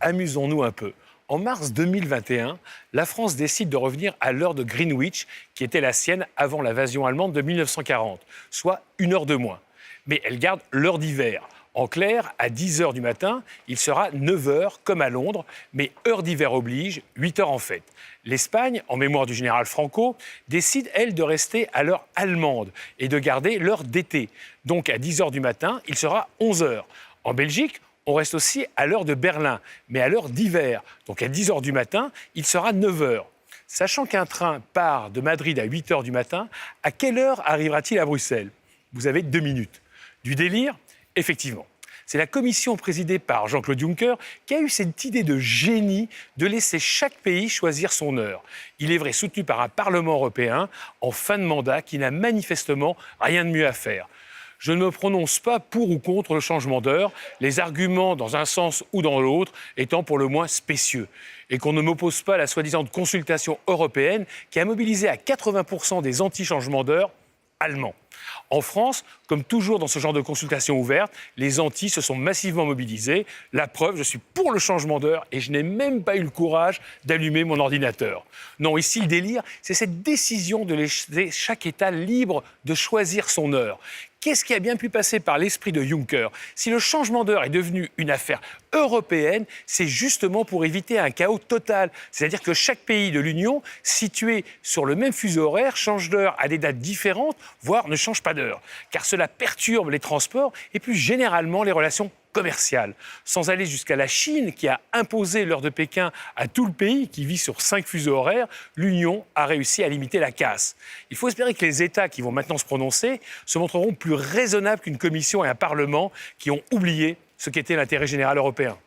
amusons-nous un peu. En mars 2021, la France décide de revenir à l'heure de Greenwich, qui était la sienne avant l'invasion allemande de 1940, soit une heure de moins. Mais elle garde l'heure d'hiver. En clair, à 10 heures du matin, il sera 9 heures comme à Londres, mais heure d'hiver oblige, 8 heures en fait. L'Espagne, en mémoire du général Franco, décide, elle, de rester à l'heure allemande et de garder l'heure d'été. Donc à 10 heures du matin, il sera 11 heures. En Belgique, on reste aussi à l'heure de Berlin, mais à l'heure d'hiver. Donc à 10 heures du matin, il sera 9 heures. Sachant qu'un train part de Madrid à 8 heures du matin, à quelle heure arrivera-t-il à Bruxelles? Vous avez 2 minutes. Du délire? Effectivement. C'est la commission présidée par Jean-Claude Juncker qui a eu cette idée de génie de laisser chaque pays choisir son heure. Il est vrai, soutenu par un Parlement européen en fin de mandat qui n'a manifestement rien de mieux à faire. Je ne me prononce pas pour ou contre le changement d'heure, les arguments dans un sens ou dans l'autre étant pour le moins spécieux. Et qu'on ne m'oppose pas à la soi-disant consultation européenne qui a mobilisé à 80% des anti-changements d'heure allemands. En France, comme toujours dans ce genre de consultation ouverte, les antis se sont massivement mobilisés. La preuve, je suis pour le changement d'heure et je n'ai même pas eu le courage d'allumer mon ordinateur. Non, ici, le délire, c'est cette décision de laisser chaque État libre de choisir son heure. Qu'est-ce qui a bien pu passer par l'esprit de Juncker? Si le changement d'heure est devenu une affaire européenne, c'est justement pour éviter un chaos total. C'est-à-dire que chaque pays de l'Union, situé sur le même fuseau horaire, change d'heure à des dates différentes, voire ne change pas d'heure. Car cela perturbe les transports et plus généralement les relations commerciales. Sans aller jusqu'à la Chine, qui a imposé l'heure de Pékin à tout le pays, qui vit sur 5 fuseaux horaires, l'Union a réussi à limiter la casse. Il faut espérer que les États qui vont maintenant se prononcer se montreront plus raisonnables qu'une commission et un Parlement qui ont oublié ce qu'était l'intérêt général européen.